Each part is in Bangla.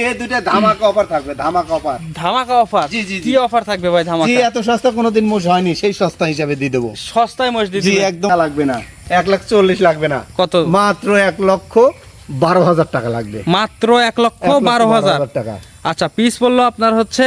এই দুইটা ধামাকা অফার থাকবে, ধামাকা অফার। ধামাকা অফার? জি জি কি অফার থাকবে ভাই ধামাকা? জি, এত সস্তা কোনোদিন মোষ হয়নি, সেই সস্তা হিসাবে দিয়ে দেবো। সস্তায় মোষ দিয়ে জি দিবেন? একদম লাগবে না, 1,40,000 লাগবে না, কত? মাত্র 1,12,000 টাকা লাগবে। মাত্র 1,12,000 টাকা। আচ্ছা, পিস বললো আপনার হচ্ছে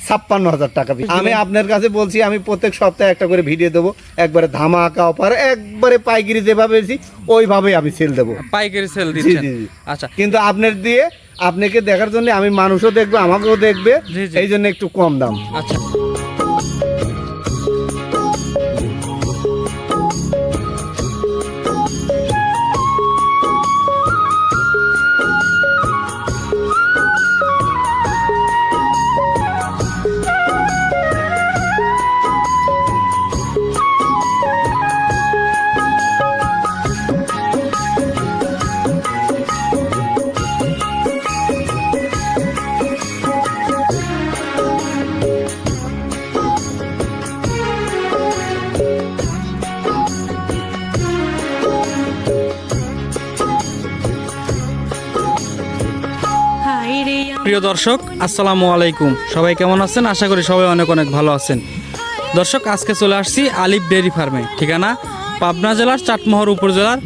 56,000 টাকা পিস। আমি আপনার কাছে বলছি, আমি প্রত্যেক সপ্তাহে একটা করে ভিডিও দেবো, একবারে ধামাকা অফার, একবারে পাইকারি যেভাবে বেশি ওইভাবে আমি সেল দেবো। পাইকারি সেল দিচ্ছেন? জি, জি। আচ্ছা, কিন্তু আপনার দিয়ে আপনাকে দেখার জন্য আমি মানুষও দেখবে, আমাকেও দেখবে, জি, জি। এই জন্য একটু কম দাম। আচ্ছা। প্রিয় দর্শক, আসসালামু আলাইকুম। সবাই কেমন আছেন? আশা করি সবাই অনেক অনেক ভালো আছেন। দর্শক, আজকে চলে আসছি আলিফ ডেয়ারি ফার্মে, ঠিকানা পাবনা জেলার চাটমোহর উপজেলার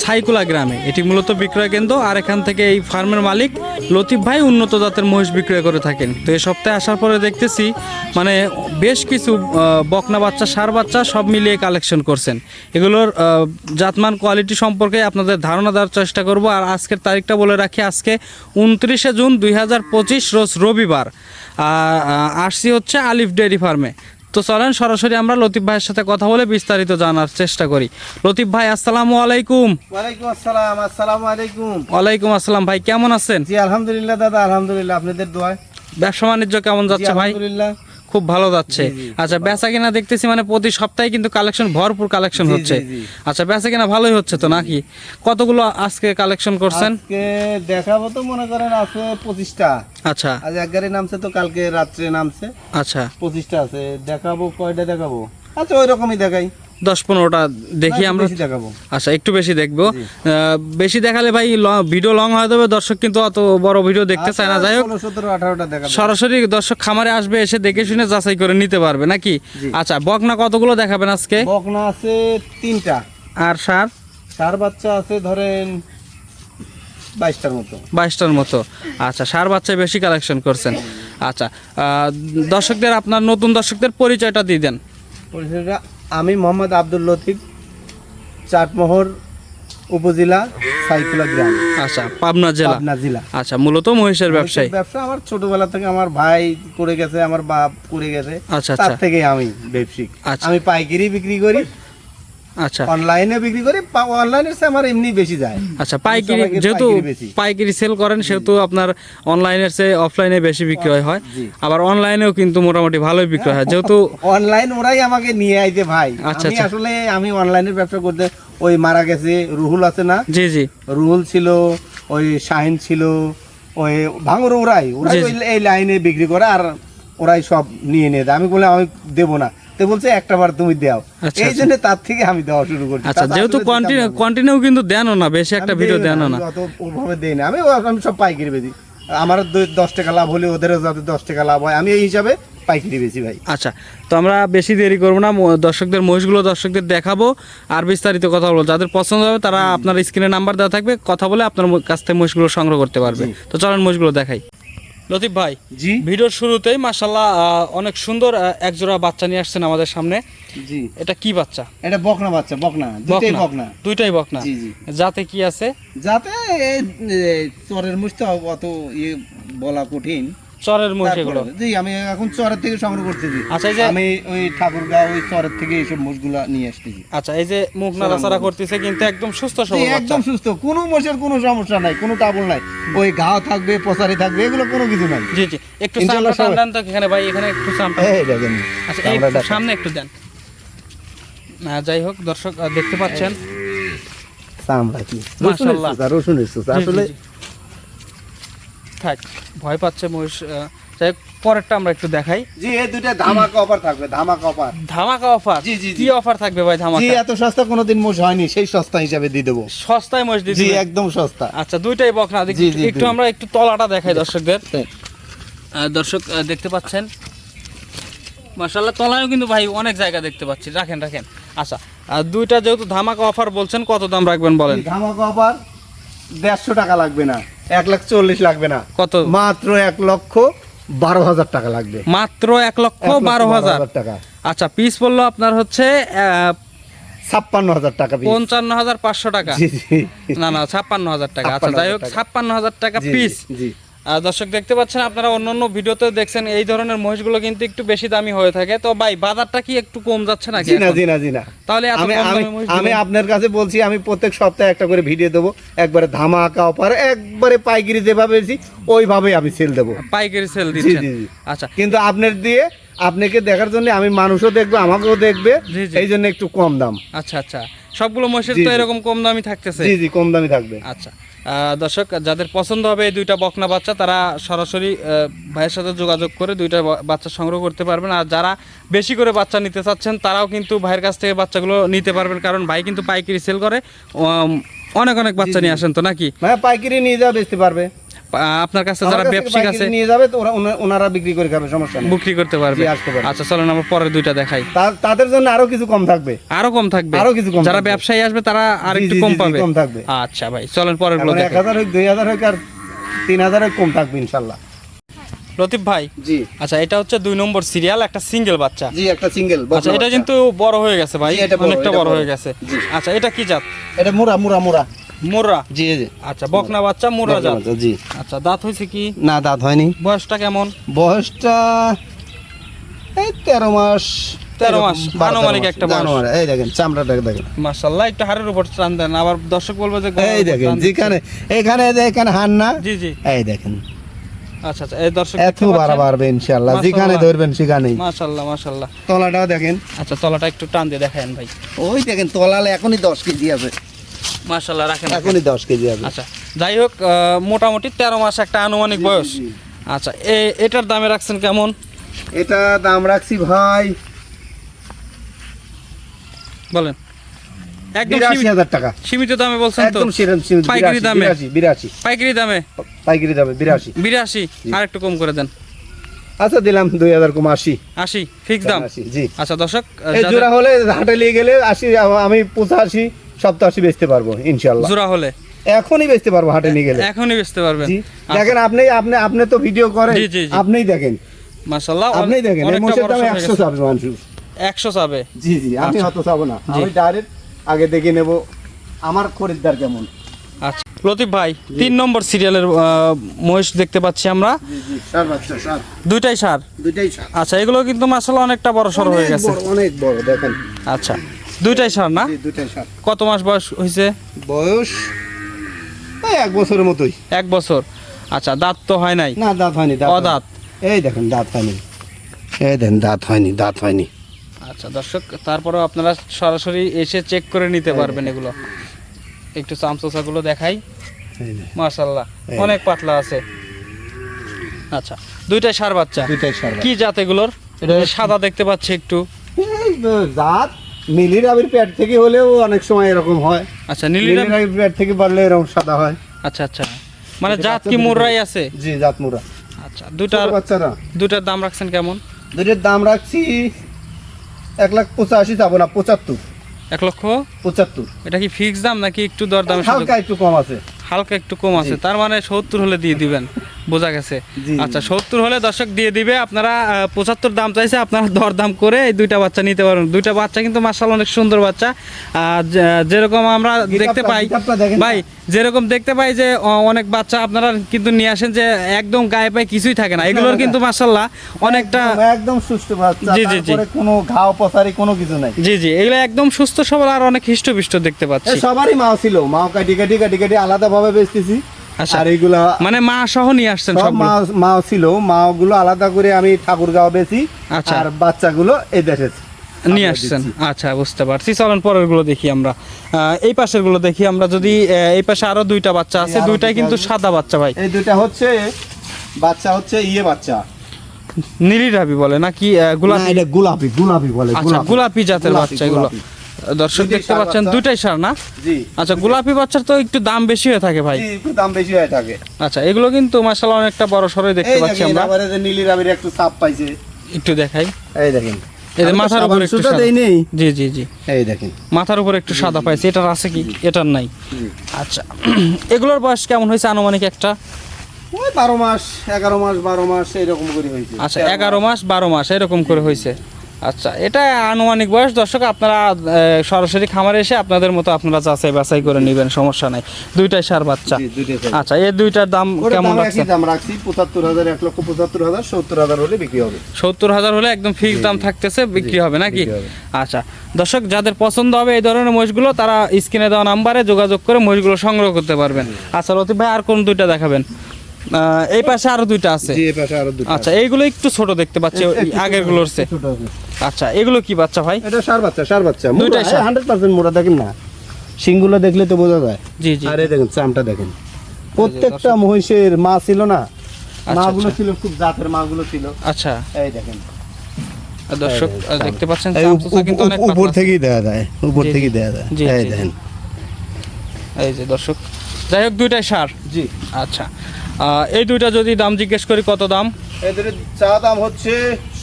সাইকুলা গ্রামে। এটি মূলত বিক্রয় কেন্দ্র, আর এখান থেকে এই ফার্মের মালিক লতিফ ভাই উন্নত জাতের মহিষ বিক্রয় করে থাকেন। তো এই সপ্তাহে আসার পরে দেখতেছি মানে বেশ কিছু বকনা বাচ্চা, ষাঁড় বাচ্চা সব মিলিয়ে কালেকশন করছেন। এগুলোর জাতমান কোয়ালিটি সম্পর্কে আপনাদের ধারণা দেওয়ার চেষ্টা করব। আর আজকের তারিখটা বলে রাখি, আজকে 29শে জুন 2025 রোজ রবিবার। আসছি হচ্ছে আলিফ ডেয়ারি ফার্মে। তো চলেন সরাসরি আমরা লতিফ ভাইয়ের সাথে কথা বলে বিস্তারিত জানার চেষ্টা করি। লতিফ ভাই, আসসালামু আলাইকুম। ওয়ালাইকুম আসসালাম। আসসালামু আলাইকুম। ওয়ালাইকুম আসসালাম ভাই, কেমন আছেন? জি আলহামদুলিল্লাহ দাদা, আলহামদুলিল্লাহ, আপনাদের দোয়ায়। ব্যবসা বাণিজ্য কেমন যাচ্ছে ভাই? আলহামদুলিল্লাহ খুব ভালো যাচ্ছে। আচ্ছা, বেচা কিনা দেখতেছি মানে প্রতি সপ্তাহে কিন্তু কালেকশন, ভরপুর কালেকশন হচ্ছে। আচ্ছা, বেচা কিনা ভালোই হচ্ছে তো নাকি? কতগুলো আজকে কালেকশন করছেন? আজকে দেখাবো তো মনে করেন আছে 25টা। আচ্ছা, আজ 11 নামছে, তো কালকে রাত্রে নামছে। আচ্ছা, 25টা আছে। দেখাবো কয়টা দেখাবো? আচ্ছা, ওই রকমই দেখাই, 10-15টা দেখি আমরা। বেশি দেখাবো। আচ্ছা, একটু বেশি দেখবো। বেশি দেখালে ভাই ভিডিও লং হয়ে যাবে, দর্শক কিন্তু অত বড় ভিডিও দেখতে চায় না। যাই হোক, 17-18টা দেখাবো। সরাসরি দর্শক খামারে আসবে, এসে দেখে শুনে যাচাই করে নিতে পারবে নাকি? আচ্ছা, বকনা কতগুলো দেখাবেন আজকে? বকনা আছে 3টা। আর ষাঁড়? ষাঁড় বাচ্চা আছে ধরেন 22টার মতো। 22টার মতো। আচ্ছা, ষাঁড় বাচ্চায় বেশি কালেকশন করছেন। আচ্ছা, দর্শকদের, আপনার নতুন দর্শকদের পরিচয়টা দিয়ে দেন। পরিচয়টা, আমি মোহাম্মদ আব্দুল লতিফ, চাটমোহর উপজেলা, সাইকুলা গ্রাম। আচ্ছা, পাবনা জেলা। আচ্ছা, মূলত মহিষের ব্যবসায়ী। ব্যবসা আমার ছোটবেলা থেকে আমার ভাই করে গেছে, আমার বাপ করে গেছে। আচ্ছা, তার আচ্ছা, থেকে আমি ব্যবসায়িক। আচ্ছা। আমি পাইকারি বিক্রি করি, আচ্ছা, অনলাইনে বিক্রি করি। অনলাইনের চেয়ে আমার এমনি বেশি যায়। আচ্ছা, পাইকারি যেহেতু পাইকারি সেল করেন, সেহেতু আপনার অনলাইনের চেয়ে অফলাইনে বেশি বিক্রয় হয়। আবার অনলাইনেও কিন্তু মোটামুটি ভালোই বিক্রয় হয়, যেহেতু অনলাইন ওরাই আমাকে নিয়ে আইতে ভাই। আচ্ছা, আমি আসলে আমি অনলাইনের ব্যবসা করতে, ওই মারা গেছে রুহুল আছে না? জি জি, রুহুল ছিল, ওই শাহিন ছিল, ওই ভাঙর, ওরাই এই লাইনে বিক্রি করে, আর ওরাই সব নিয়ে নিয়ে দেয়। আমি বলে আমি দেবো না, তো বলছে একটা বার তুমি দাও, এই জন্য তার থেকে আমি দেওয়া শুরু করছি। আচ্ছা, যেহেতু কন্টিনিউ কিন্তু দেনও না, বেশি একটা ভিডিও দেনও না, অত ওভাবে দেই না। আমি সব পাইকারি বেশি, আমার 10 টাকা লাভ হলে ওদেরও যাতে 10 টাকা লাভ হয়, আমি এই হিসাবে পাইকারি বেশি ভাই। আচ্ছা, তো আমরা বেশি দেরি করবো না, দর্শকদের মহিষগুলো দর্শকদের দেখাবো আর বিস্তারিত কথা বলবো। যাদের পছন্দ হবে তারা আপনার স্ক্রিনে নাম্বার দেওয়া থাকবে, কথা বলে আপনার কাছ থেকে মহিষগুলো সংগ্রহ করতে পারবে। তো চলেন মহিষগুলো দেখাই। লতিফ ভাই, জি, ভিডিওর শুরুতেই মাশাআল্লাহ অনেক সুন্দর একজোড়া বাচ্চা নিয়ে আসছেন আমাদের সামনে। জি, এটা কি বাচ্চা? এটা বকনা বাচ্চা। বকনা, দুইটাই বকনা। দুইটাই বকনা। জি জি। যাতে কি আছে? যাতে চরের মুষ তো অত ইয়ে বলা কঠিন। চরের মোষ এগুলো? জি, আমি এখন চরের থেকে সংগ্রহ করতেছি। আচ্ছা, এই যে আমি ওই ঠাকুরগাঁও ওই চরের থেকে এইসব মোষগুলা নিয়ে আসতেছি। আচ্ছা, এই যে মুখ নাড়াচাড়া করতেছে কিন্তু একদম সুস্থ সবল বাচ্চা? একদম সুস্থ, কোনো মোষের কোনো সমস্যা নাই, কোনো টাবল নাই। ওই ঘাও থাকবে, পচারি থাকবে, এগুলো কোনো কিছু নাই। জি জি, একটু সামনে টান তো এখানে ভাই, এখানে একটু সামনে। এই দেখেন, আচ্ছা, এই সামনে একটু দেন। যাই হোক, দর্শক দেখতে পাচ্ছেন চামড়া কি মাশাআল্লাহ, রসুনের সুস আসলে। থাক, ভয় পাচ্ছে মহিষ। যাই হোক, পরেরটা আমরা একটু দেখাই। জি এই দুইটা ধামাকা অফার থাকবে, ধামাকা অফার। ধামাকা অফার? জি, জি, জি। কি অফার থাকবে ভাই জি ধামাকা? এত সস্তা কোনোদিন মোষ হয়নি, সেই সস্তা হিসাবে দিয়ে দেবো। সস্তায় মহিষ দিচ্ছি? জি একদম সস্তা। আচ্ছা, দুইটাই বকনা। জি, জি, একটু দুই। আমরা একটু তলাটা দেখাই দর্শকদের। দর্শক দেখতে পাচ্ছেন মাশাআল্লাহ, তলায়ও কিন্তু ভাই অনেক জায়গা দেখতে পাচ্ছি। রাখেন রাখেন। আচ্ছা, দুইটা যেহেতু ধামাকা অফার বলছেন, কত দাম রাখবেন বলেন? ধামাকা অফার 150 টাকা লাগবে না, 1,40,000 লাগবে না, কত? মাত্র 1,12,000 টাকা লাগবে। মাত্র 1,12,000 টাকা। আচ্ছা, পিস বললো আপনার হচ্ছে 56,000 টাকা piece। 55,500 টাকা। জি জি না না, 56,000 টাকা। আচ্ছা, যাই হোক, 56,000 টাকা জি, পিস। জি দর্শক দেখতে পাচ্ছেন, আপনারা অন্যান্য ভিডিওতে দেখছেন এই ধরনের মহিষগুলো কিন্তু একটু বেশি দামি হয়ে থাকে। তো ভাই, বাজারটা কি একটু কম যাচ্ছে নাকি জি না এখন? জি না জি না। তাহলে এত আমি কম আমি দামে মহিষ আমি দিলেন? আপনার কাছে বলছি, আমি প্রত্যেক সপ্তাহে একটা করে ভিডিও দেবো, একবারে ধামাকা অফার, একবারে পাইকারি যেভাবে বেশি ওইভাবেই আমি সেল দেবো। পাইকারি সেল জি দিচ্ছেন? জি জি। আচ্ছা, কিন্তু আপনার দিয়ে আপনাকে দেখার জন্য আমি মানুষও দেখবে, আমাকেও দেখবে, জি, জি। এই জন্য একটু কম দাম। আচ্ছা আচ্ছা, সবগুলো মহিষের জি, তো জি। এরকম কম দামি থাকতেছে? জি জি কম দামি থাকবে। আচ্ছা, দর্শক যাদের পছন্দ হবে এই দুইটা বকনা বাচ্চা, তারা সরাসরি ভাইয়ের সাথে যোগাযোগ করে দুইটা বাচ্চা সংগ্রহ করতে পারবেন। আর যারা বেশি করে বাচ্চা নিতে চাচ্ছেন, তারাও কিন্তু ভাইয়ের কাছ থেকে বাচ্চাগুলো নিতে পারবেন, কারণ ভাই কিন্তু পাইকারি সেল করে। অনেক অনেক বাচ্চা নিয়ে আসেন তো নাকি? মানে পাইকারি নিয়ে যাবে, বেচতে পারবে। আপনার কাছে আমার যারা কাছ থেকে ব্যবসায়িক আছে পাইকারি নিয়ে যাবে, তো ওনারা বিক্রি করে খাবে, সমস্যা নেই। বিক্রি করতে পারবে? জি, আসতে পারবে। আচ্ছা, চলেন আমরা পরের দুইটা দেখাই। তাদের জন্য আরো কিছু কম থাকবে। আরো কম থাকবে? আরো কিছু কম যারা থাকবে। ব্যবসায়ী আসবে তারা আর জি, একটু জি, কম জি, জি, পাবে? কম থাকবে। আচ্ছা ভাই, চলেন পরের গুলো এখন দেখাই। 1,000 হোক, 2,000 হোক, আর 3,000 হোক, কম থাকবে ইনশাল্লাহ। লতিফ ভাই, জি আচ্ছা, এটা হচ্ছে 2 নম্বর সিরিয়াল, একটা সিঙ্গেল বাচ্চা। জি একটা সিঙ্গেল। আচ্ছা, এটা কিন্তু বড় হয়ে গেছে ভাই, জি, এটা বড়, অনেকটা এটা বড় বড়। হয়ে গেছে। জি। আচ্ছা, এটা কি জাত? এটা মুরা মুরা মুরা। মুর্রা? জি জি। আচ্ছা, বকনা বাচ্চা, মুর্রা জাত। জি। আচ্ছা, দাঁত হয়েছে কি? না দাঁত হয়নি। বয়সটা কেমন? বয়সটা এই 13 মাস। 13 মাস, আনুমানিক একটা বয়স। এই দেখেন চামড়াটা দেখেন, মাশাআল্লাহ, একটু হাড়ের উপর টান দেন, আবার দর্শক বলবে যে এই দেখেন যেখানে এখানে দেখেন হান না। জি জি। এই দেখেন আচ্ছা আচ্ছা, এই দর্শক এত বাড়া বাড়বে ইনশাআল্লাহ, যেখানে মাশাআল্লাহ। ধরবেন সেখানেই। মাশাআল্লাহ মাশাআল্লাহ। তলাটাও দেখেন। আচ্ছা, তলাটা একটু টান দিয়ে দেখায়েন ভাই। ওই দেখেন তলালে এখনই 10 কেজি আছে, মাশাআল্লাহ, রাখেন রাখেন। এখনই 10 কেজি আছে। আচ্ছা, যাই হোক, মোটামুটি 13 মাস একটা আনুমানিক বয়স। আচ্ছা, এটার দামে রাখছেন কেমন? এটা দাম রাখছি ভাই বলেন। একদম 82,000 টাকা। সীমিত দামে বলছেন তো? একদম সীমিত পাইকারি দামে? 82। পাইকারি দামে? পাইকারি দামে 82। 82? আর একটু কম করে দেন। আচ্ছা দিলাম 2,000 কম 80। 80 ফিক্স দাম? 80 জি। আচ্ছা দর্শক, এই জোড়া হলে হাটে নিয়ে গেলে 80, আমি 85 87 বেচতে পারবো ইনশাআল্লাহ। জোড়া হলে এখনই বেচতে পারবো হাটে নিয়ে গেলে। এখনই বেচতে পারবেন? জি দেখেন, আপনি তো ভিডিও করেন, জি, জি, জি। আপনিই দেখেন, মাশাআল্লাহ, আপনিই দেখেন। এই মোষের দাম 100 চাবে মানুষ। 100 চাবে? জি জি, আমি আচ্ছা। অত চাবো না, জি। আমি ডাইরেক্ট আগে দেখে নেব আমার খরিদ্দার কেমন। আচ্ছা, লতিফ ভাই, 3 নম্বর সিরিয়ালের মহিষ দেখতে পাচ্ছি আমরা। জি জি, সার বাচ্চা, সার দুইটাই সার? দুইটাই সার। আচ্ছা, এগুলো কিন্তু মাশাআল্লাহ অনেকটা বড় সর হয়ে গেছে। অনেক বড় দেখেন। আচ্ছা, দুইটাই সার না? জি দুইটাই সার। কত মাস বয়স হয়েছে? বয়স এই 1 বছরের মতোই। 1 বছর। আচ্ছা, দাঁত তো হয় নাই? না দাঁত হয়নি, দাঁত অদাঁত? হয়নি। এই দেখেন দাঁত হয়নি, এই দেখেন দাঁত হয়নি, দাঁত হয়নি। আচ্ছা দর্শক, তারপরেও আপনারা সরাসরি এসে চেক করে নিতে পারবেন এগুলো। একটু চামচোচাগুলো দেখাই। এই দেখেন, মাশাআল্লাহ, এই। অনেক পাতলা আছে। আচ্ছা, দুইটাই সার বাচ্চা? দুইটাই সার। কি জাত এগুলোর? এটা সাদা দেখতে পাচ্ছি একটু। এই জাত নীলির আবির পেট থেকে হলেও অনেক সময় এরকম হয়। আচ্ছা, নীলি নীলির আবির পেট থেকে বাড়লে এরকম সাদা হয়। আচ্ছা আচ্ছা, মানে এটা জাত বাচ্চা কি দুটো মুর্রাই আছে? জি জাত মুরা। আচ্ছা, দুইটার বাচ্চারা দুইটার দাম রাখছেন কেমন? দুইটার দাম রাখছি 1,85,000 যাবো না, 75। 1,75,000? এটা কি ফিক্স দাম নাকি একটু দরদামের সুযোগ? হালকা একটু কম আছে। হালকা একটু কম আছে, তার মানে 70 হলে দিয়ে দিবেন, বোঝা গেছে। জি। আচ্ছা, 70 হলে দর্শক দিয়ে দিবে। আপনারা 75 দাম চাইছে, আপনারা দরদাম করে এই দুইটা বাচ্চা নিতে পারেন। দুইটা বাচ্চা কিন্তু মাশাআল্লাহ অনেক সুন্দর বাচ্চা। যেরকম আমরা দেখতে পাই গিটারটা দেখেন না? ভাই, যেরকম দেখতে পাই যে অনেক বাচ্চা আপনারা কিন্তু নিয়ে আসেন যে একদম গায়ে পায়ে কিছুই থাকে না, এগুলোর কিন্তু মাশাআল্লাহ অনেকটা। একদম সুস্থ বাচ্চা, জি, জি, জি। তারপরে কোনো ঘাও পছারি কোনো কিছু নাই। জি জি, এগুলো একদম সুস্থ সবল আর অনেক হিষ্টপিষ্ট দেখতে পাচ্ছি। সবারই মাও ছিল, মাও কাটি কাটি কাটি কাটি আলাদা ভাবে বেচতেছি। আচ্ছা, আর এইগুলা মানে মা সহ নিয়ে আসছেন সব সব? মাও ছিল, মাও গুলো আলাদা করে আমি ঠাকুরগাঁও বেচি। আচ্ছা। আর বাচ্চাগুলো এই দেশে। নিয়ে আসছেন। আচ্ছা, বুঝতে পারছি। চলেন পরের গুলো দেখি আমরা। এই পাশের গুলো দেখি আমরা। যদি এই পাশে আরো দুইটা বাচ্চা আছে, দুইটাই কিন্তু সাদা বাচ্চা ভাই। এই দুইটা হচ্ছে বাচ্চা, হচ্ছে বাচ্চা নীলি রাবি বলে নাকি গোলাপি? এটা গোলাপি, গোলাপি বলে। আচ্ছা, গোলাপি জাতের বাচ্চা এগুলো। দর্শক দেখতে পাচ্ছেন দুইটাই সার না? জি। আচ্ছা, গোলাপি বাচ্চার তো একটু দাম বেশি হয়ে থাকে ভাই। জি, একটু দাম বেশি হয়ে থাকে। আচ্ছা, এগুলো কিন্তু মাশাআল্লাহ অনেকটা বড় সরই দেখতে পাচ্ছি আমরা। এবারে যে নীলি রাবির একটু ছাপ পাইছে, একটু দেখাই। এই দেখেন, এদের মাথার উপরে একটু সাদা। দেই নেই। জি জি জি, এই দেখেন মাথার উপরে একটু সাদা পাইছে। এটার আছে কি? এটার নাই। আচ্ছা, এগুলোর বয়স কেমন হয়েছে আনুমানিক? একটা ওই 12 মাস 11 মাস 12 মাস এরকম করে হয়েছে। আচ্ছা, 11 মাস 12 মাস এরকম করে হয়েছে। আচ্ছা, এটা আনুমানিক বয়স। দর্শক আপনারা সরাসরি খামারে এসে আপনাদের মতো আপনারা যাচাই বাছাই করে নেবেন, সমস্যা নাই। দুইটাই সার বাচ্চা। আচ্ছা, এই দুইটার দাম কেমন রাখছেন? দাম রাখছি 75,000, 1,75,000, 70,000 হলে বিক্রি হবে। 70,000 হলে একদম ফিক্সড দাম থাকতেছে, বিক্রি হবে নাকি? আচ্ছা দর্শক, যাদের পছন্দ হবে এই ধরনের মহিষগুলো তারা স্ক্রিনে দেওয়া নাম্বারে যোগাযোগ করে মহিষগুলো সংগ্রহ করতে পারবেন। আচ্ছা লতিফ ভাই, আর কোন দুইটা দেখাবেন? এই পাশে আরো দুইটা আছে। জি, এই পাশে আরো দুটো। আচ্ছা, এইগুলো একটু ছোট দেখতে পাচ্ছি আগের গুলোর চেয়ে। আচ্ছা, এগুলো কি বাচ্চা ভাই? এটা সার বাচ্চা, সার বাচ্চা। দুইটাই 100% মোড়া, দেখেন না, শিংগুলো দেখলে তো বোঝা যায়। জি জি। আর এই দেখেন চামটা দেখেন, প্রত্যেকটা মহিষের মা ছিল না, মাগুলো ছিল খুব জাতের, মাগুলো ছিল। আচ্ছা, এই দেখেন দর্শক দেখতে পাচ্ছেন কিন্তু অনেক উপর থেকেই দেখা যায়, উপর থেকেই দেখা যায়। এই দেখেন, এই যে দর্শক, যাই হোক দুইটাই সার। জি। আচ্ছা, এই দুইটা যদি দাম জিজ্ঞেস করি কত দাম? এদের চা দাম হচ্ছে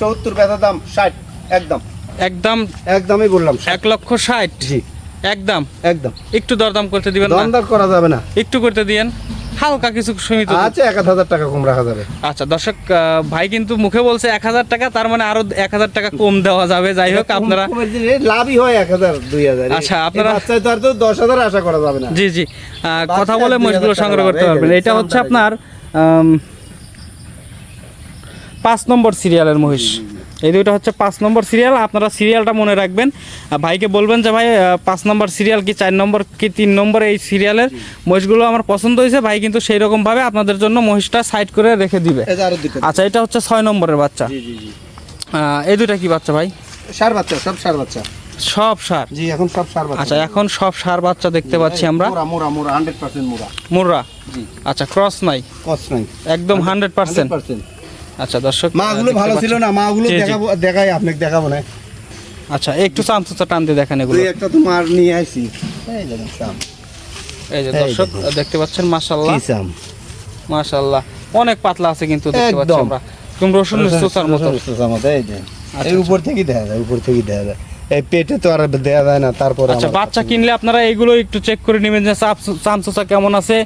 70, বেচা দাম 60। একদম একদম একদমই বললাম 1,60,000। জি, একদম একদম। একটু দরদাম করতে দিবেন না? দরদাম করা যাবে না, একটু করতে দিয়েন, হালকা কিছু সীমিত। আচ্ছা, 1,000 টাকা কম রাখা যাবে। আচ্ছা দর্শক, ভাই কিন্তু মুখে বলছে 1,000 টাকা, তার মানে আরো 1,000 টাকা কম দেওয়া যাবে। যাই হোক, আপনারা লাভই হয় 1,000 2,000। আচ্ছা, আপনারা তো আর তো 10,000 আশা করা যাবে না। জি জি, কথা বলে মহিষগুলো সংগ্রহ করতে পারবেন। এটা হচ্ছে আপনার 5 নম্বর সিরিয়ালের মহিষ। এই দুইটা হচ্ছে 5 নম্বর সিরিয়াল। আপনারা সিরিয়ালটা মনে রাখবেন, ভাইকে বলবেন যে ভাই 5 নম্বর সিরিয়াল কি 4 নম্বর কি 3 নম্বর এই সিরিয়ালের মহিষগুলো আমার পছন্দ হয়েছে। ভাই কিন্তু সেই রকম ভাবে আপনাদের জন্য মহিষটা সাইড করে রেখে দিবে। আচ্ছা, এটা হচ্ছে 6 নম্বরের বাচ্চা। এই দুইটা কি বাচ্চা ভাই? সার বাচ্চা, সব সার বাচ্চা। সব সার? জি, এখন সব সার বাচ্চা। আচ্ছা, এখন সব সার বাচ্চা দেখতে পাচ্ছি আমরা। মোরা 100% মোরা। মুর্রা? জি। আচ্ছা, ক্রস নাই? কষ্ট নাই, একদম 100%। আচ্ছা দর্শক, মাগুলো ভালো ছিল না, মাগুলো দেখাবো, দেখাই আপনাকে দেখাবো না। আচ্ছা, একটু চামচা টান দিয়ে দেখেন এগুলো। একটা তো মার নিয়ে আইছি, এই দেখেন চাম। এই যে দর্শক দেখতে পাচ্ছেন, মাশাআল্লাহ কি চাম, মাশাআল্লাহ, অনেক পাতলা আছে কিন্তু দেখতে পাচ্ছি আমরা, একদম রসুনের চোচার মতো। এই যে এই উপর থেকে দেখা যায়, উপর থেকে দেখা যায়, এই পেটে তো আর দেয়া যায় না। তারপর আচ্ছা, বাচ্চা কিনলে আপনারা এইগুলো একটু চেক করে নেবেন যে চামচা কেমন আছে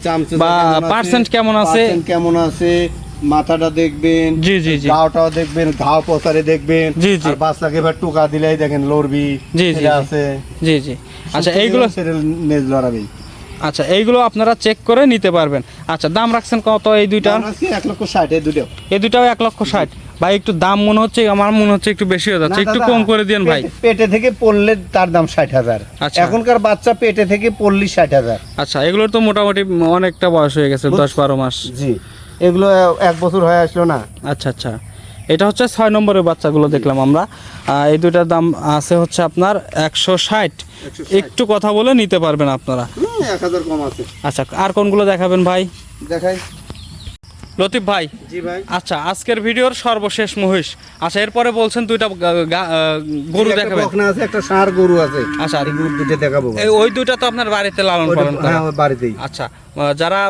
বা পার্সেন্ট কেমন আছে, কেমন আছে, মাথাটা দেখবেন। জি জি জি, ঘাওটাও দেখবেন, ঘাও পচারে দেখবেন। জি জি, আর বাচ্চাকে এবার টোকা দিলেই দেখেন লড়বি। জি জি আছে। জি জি। আচ্ছা, এইগুলো নেজ লড়াবি। আচ্ছা, এইগুলো আপনারা চেক করে নিতে পারবেন। আচ্ছা, দাম রাখছেন কত এই দুইটা? 1,60,000 এই দুটো। এই দুটাও 1,60,000। ভাই একটু দাম মনে হচ্ছে, আমার মনে হচ্ছে একটু বেশি হয়ে যাচ্ছে, একটু কম করে দিন ভাই। পেটে থেকে পড়লে তার দাম 60,000। আচ্ছা, এখনকার বাচ্চা পেটে থেকে পড়লি 60,000। আচ্ছা, এগুলোর তো মোটামুটি অনেকটা বয়স হয়ে গেছে, 10-12 মাস। জি, এগুলো 1 বছর হয়ে আসলো না। আচ্ছা আচ্ছা, এটা হচ্ছে 6 নম্বরের বাচ্চাগুলো দেখলাম আমরা। এই দুইটার দাম আছে হচ্ছে আপনার 160। একটু কথা বলে নিতে পারবেন আপনারা। 1,000 কম আছে। আচ্ছা, আর কোনগুলো দেখাবেন ভাই? দেখাই লতিফ ভাই। জি ভাই। আচ্ছা, আজকের ভিডিওর সর্বশেষ মহিষ। আচ্ছা, এরপরে বলছেন দুইটা গরু দেখাবেন। বকনা আছে, একটা ষাঁড় গরু আছে। আচ্ছা, এই গরু দুটো দেখাবো। ওই দুইটা তো আপনার বাড়িতে লালন পালন করেন? হ্যাঁ, বাড়িতেই। আচ্ছা, যারা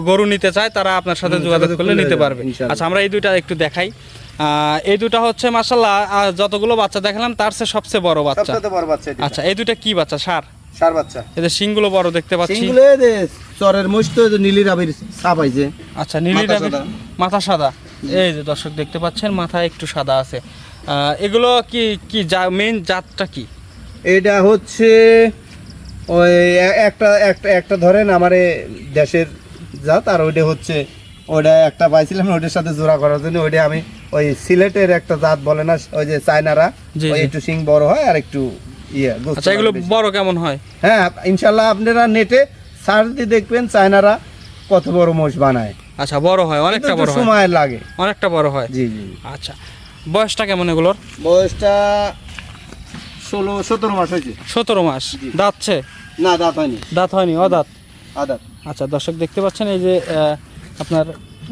গরু নিতে চায় তারা আপনার সাথে যোগাযোগ করলে নিতে পারবে। আচ্ছা, আমরা এই দুইটা একটু দেখাই। এই দুটো হচ্ছে মাশাআল্লাহ, যতগুলো বাচ্চা দেখালাম তার চেয়ে সবচেয়ে বড় বাচ্চা। সবচেয়ে বড় বাচ্চা এটা। আচ্ছা, এই দুটো কি বাচ্চা? সার? সার বাচ্চা। এদের শিংগুলো বড় দেখতে পাচ্ছি। শিংগুলো চরের মোষ তো নীলি রাবির ছাপ আইছে। আচ্ছা, নীলি রাবির মাথা সাদা। এই যে দর্শক দেখতে পাচ্ছেন, মাথা একটু সাদা আছে। এগুলো কি কি মেইন জাতটা কি? এটা হচ্ছে ওই একটা ধরেন আমার দেশের জাত, আর ওইটা হচ্ছে ওইটা একটা পাইছিলাম, ওইটার সাথে জোড়া করার জন্য। ওইটা আমি ওই সিলেটের একটা জাত বলে না, ওই যে চায়নারা, ওই একটু শিং বড় হয় আর একটু আচ্ছা, এগুলো বড় কেমন হয়? হ্যাঁ, ইনশাল্লাহ আপনারা নেটে সার্চ দিয়ে দেখবেন চায়নারা কত বড় মোষ বানায়। আচ্ছা, বড় হয়, অনেকটা বড় হয়, সময় লাগে, অনেকটা বড় হয়। জি জি। আচ্ছা, বয়সটা কেমন এগুলোর? বয়সটা 17 মাস হয়েছে। 17 মাস। দাঁতছে? না, দাঁত হয়নি। দাঁত হয়নি, অদাঁত। আদাত। আচ্ছা দর্শক দেখতে পাচ্ছেন এই যে আপনার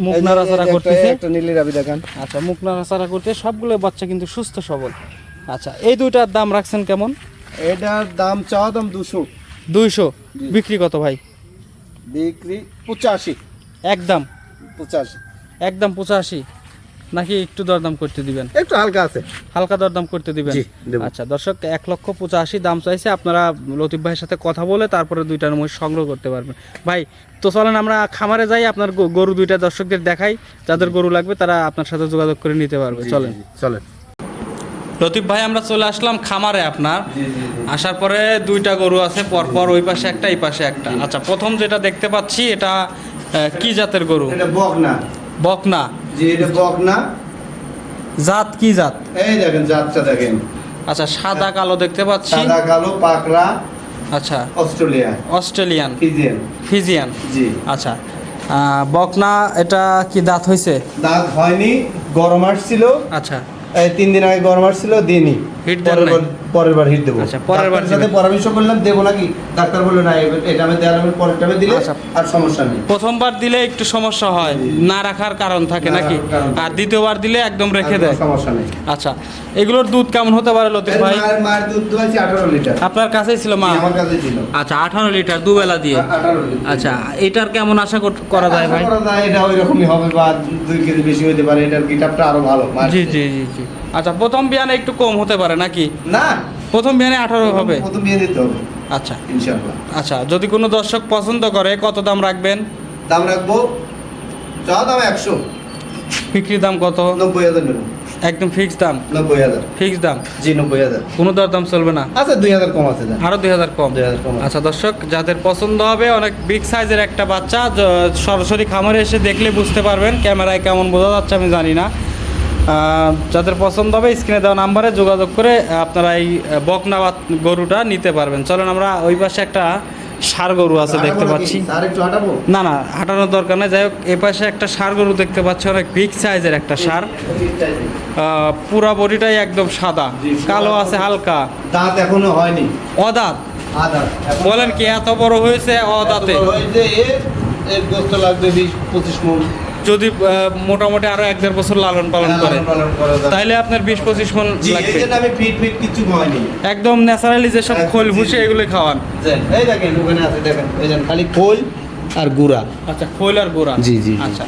মুখ নাড়াচাড়া করতেছে। একটা নীলি রাবি দেখান। আচ্ছা মুখ নাড়াচাড়া করতে সবগুলো বাচ্চা কিন্তু সুস্থ সবল। আচ্ছা এই দুইটার দাম রাখছেন কেমন? এটার দাম চাওয়া দাম 200। 200। বিক্রি কত ভাই? বিক্রি 85। একদম 85। একদম 85 নাকি একটু দরদাম করতে দিবেন? একটু হালকা আছে। হালকা দরদাম করতে দিবেন? জি, দেব। আচ্ছা দর্শক 1,85,000 দাম চাইছে। আপনারা লতিফ ভাইয়ের সাথে কথা বলে তারপরে দুইটার মহিষ সংগ্রহ করতে পারবেন। ভাই তো চলেন আমরা খামারে যাই, আপনার গরু দুইটা দর্শকদের দেখাই। যাদের গরু লাগবে তারা আপনার সাথে যোগাযোগ করে নিতে পারবে। চলেন। চলেন। লতিফ ভাই আমরা চলে আসলাম খামারে আপনার। আসার পরে দুইটা গরু আছে পরপর, ওই পাশে একটা এই পাশে একটা। আচ্ছা প্রথম যেটা দেখতে পাচ্ছি এটা কি জাতের গরু? এটা বকনা। বকনা? জি, এটা বকনা। জাত কি জাত? এই দেখেন জাতটা দেখেন। আচ্ছা সাদা কালো দেখতে পাচ্ছি। সাদা কালো পাকড়া। আচ্ছা অস্ট্রেলিয়া। Australian Friesian. ফিজিয়ান। জি। আচ্ছা বকনা এটা কি দাঁত হয়েছে? দাঁত হয়নি, গরম আসছিল। আচ্ছা এই 3 দিন আগে গরম আসছিল, দিনই হিট দেন নাই? পরের বার হিট দেবো। আচ্ছা, পরের বার ডাক্তারের সাথে দিবেন। পরামর্শ করলাম দেবো নাকি, ডাক্তার বললো না এটা আমি দেওয়ার আমি পরের টাইমে দিলে আচ্ছা। আর সমস্যা নেই। প্রথমবার দিলে একটু সমস্যা হয়, না রাখার কারণ থাকে না নাকি? রাখার কারণ থাকে। আর দ্বিতীয়বার দিলে একদম রেখে আর দেয়? কোনো সমস্যা নেই। আচ্ছা এগুলোর দুধ কেমন হতে পারে লতিফ ভাই? মায়ের দুধ দোয়াইছি 18 লিটার। আপনার কাছেই ছিল মা? আমার কাছে ছিল। আচ্ছা 18 লিটার দুবেলা দিয়ে। 18 লিটার। আচ্ছা এটার কেমন আশা করা যায় ভাই? আশা করা যায় এটা ওই রকমই হবে বা 2 কেজি বেশি হতে পারে। এটার গিটারটা আরো ভালো। জি জি জি জি। আচ্ছা প্রথম বিয়ানে একটু কম হতে পারে নাকি? না, প্রথম বিয়ানে 18 হবে? প্রথম বিয়ে দিতে হবে আচ্ছা ইনশাআল্লাহ। আচ্ছা যদি কোনো দর্শক পছন্দ করে কত দাম রাখবেন? দাম রাখবো চা দাম 100। বিক্রির দাম কত? 90,000 নেব। একদম ফিক্স দাম? 90,000। ফিক্স দাম? জি 90,000। কোনো দরদাম চলবে না? আচ্ছা 2,000 কম আছে। আরো 2,000 কম? 2,000 কম আছে। আচ্ছা দর্শক যাদের পছন্দ হবে, অনেক বিগ সাইজের একটা বাচ্চা, সরাসরি খামারে এসে দেখলে বুঝতে পারবেন, ক্যামেরায় কেমন বোঝা যাচ্ছে আমি জানি না। যাদের পছন্দ হবে স্ক্রিনে দেওয়া নাম্বারে যোগাযোগ করে আপনারা এই বকনা গরুটা নিতে পারবেন। চলেন আমরা ওই পাশে একটা ষাঁড় গরু আছে দেখতে পাচ্ছি। স্যার একটু হাঁটাবো? না না হাঁটানোর দরকার নেই। যাই হোক এ পাশে একটা ষাঁড় গরু দেখতে পাচ্ছি, অনেক বিগ সাইজের একটা ষাঁড়। পুরা বডিটাই একদম সাদা, কালো আছে হালকা। দাঁত এখনো হয়নি। অদাঁত? আদাত। বলেন কি এত বড় হয়েছে অদাঁতে? এর গোস্ত লাগবে 20-25 মণ। যদি মোটামুটি আরো 1-1.5 বছর লালন পালন করে তাইলে আপনার 20-25 মণ লাগবে। আমি ফিট কিছু হয়নি, একদম ন্যাচারালি যেসব খোল ভুসি এগুলো খাওয়ান। এই দেখেন ওখানে আছে, দেখেন এই যে খালি খোল আর গুড়া। আচ্ছা খোল আর গোড়া। জি, জি। আচ্ছা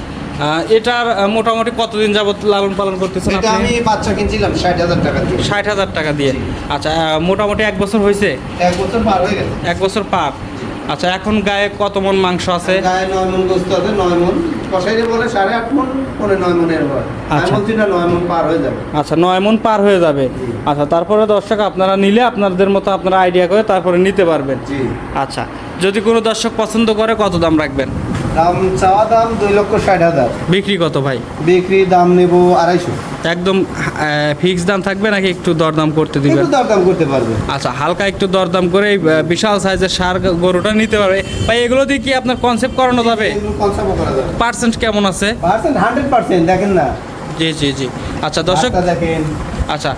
এটার মোটামুটি কতদিন যাবত লালন পালন করতেছেন এটা আপনি? আমি বাচ্চা কিনছিলাম 60,000 টাকা দিয়ে। 60,000 টাকা দিয়ে? আচ্ছা মোটামুটি 1 বছর হয়েছে? 1 বছর পার হয়ে গেছে। 1 বছর পার। আচ্ছা এখন গায়ে কত মণ মাংস আছে? গায়ে 9 মণ গোস্ত আছে। 9 মণ কষাইলে বলে 8.5 মণ, পরে 9 মণের হয়। আমি আচ্ছা। বলছি না 9 মণ পার হয়ে যাবে। আচ্ছা 9 মণ পার হয়ে যাবে। আচ্ছা তারপরে দর্শক আপনারা নিলে আপনাদের মতো আপনারা আইডিয়া করে তারপরে নিতে পারবেন। জি। আচ্ছা যদি কোনো দর্শক পছন্দ করে কত দাম রাখবেন? দাম চাওয়া দাম 2,60,000। বিক্রি কত ভাই? বিক্রি দাম নেব 250। একদম ফিক্স দাম থাকবে নাকি একটু দরদাম করতে দিবেন? একটু দরদাম করতে পারবে। আচ্ছা হালকা একটু দরদাম করে এই বিশাল সাইজের ষাঁড় গরুটা নিতে পারবে ভাই। এগুলো দিয়ে কি আপনার কনসেপ্ট করানো যাবে? এগুলো কনসার্ভ করা যাবে। পার্সেন্ট কেমন আছে? 100% দেখেন না। জি জি জি। আচ্ছা দর্শক দাঁতটা দেখেন। আচ্ছা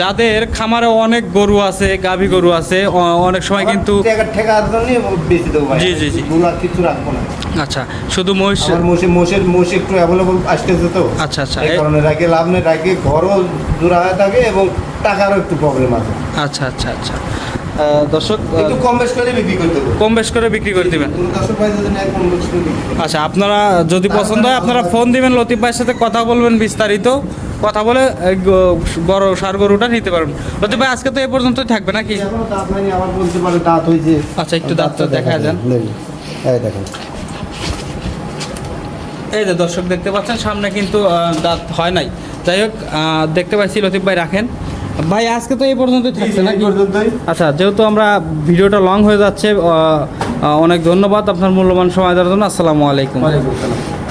যাদের খামারে অনেক গরু আছে, গাভী গরু আছে, অনেক সময় কিন্তু ঠেকার জন্য বেশি দেবো ভাই। জি, জি, জি। গুলো আর কিছু রাখবো না। আচ্ছা শুধু মহিষ? আমার মোষ একটু অ্যাভেলেবল আসতেছে তো। আচ্ছা আচ্ছা এই কারণে রাখে লাভ নেই, রাখে ঘরও জোড়া হয়ে থাকে এবং টাকারও একটু প্রবলেম আছে। আচ্ছা আচ্ছা আচ্ছা দর্শক একটু কম বেশ করে বিক্রি করতে হবে। কম বেশ করে বিক্রি করে দিবেন? কোনো দর্শক ভাই যদি নেয় কম বেশ করে বিক্রি করতে হবে। আচ্ছা আপনারা যদি পছন্দ হয় আপনারা ফোন দিবেন, লতিফ ভাইয়ের সাথে কথা বলবেন, বিস্তারিত কথা বলে এই বড় ষাঁড় গরুটা নিতে পারবেন। লতিফ ভাই আজকে তো এই পর্যন্তই থাকবে নাকি? এখনো দাঁত হয়নি, আবার বলতে পারে দাঁত হয়েছে। আচ্ছা একটু দাঁতটা দেখা যান। এই দেখেন। এই যে দর্শক দেখতে পাচ্ছেন সামনে কিন্তু দাঁত হয় নাই। যাই হোক দেখতে পাচ্ছি লতিফ ভাই রাখেন। ভাই আজকে তো এই পর্যন্তই থাকছে নাকি? আচ্ছা যেহেতু আমরা ভিডিওটা লং হয়ে যাচ্ছে, অনেক ধন্যবাদ আপনার মূল্যবান সময় দেওয়ার জন্য। আসসালামু আলাইকুম। ওয়ালাইকুম আসসালাম।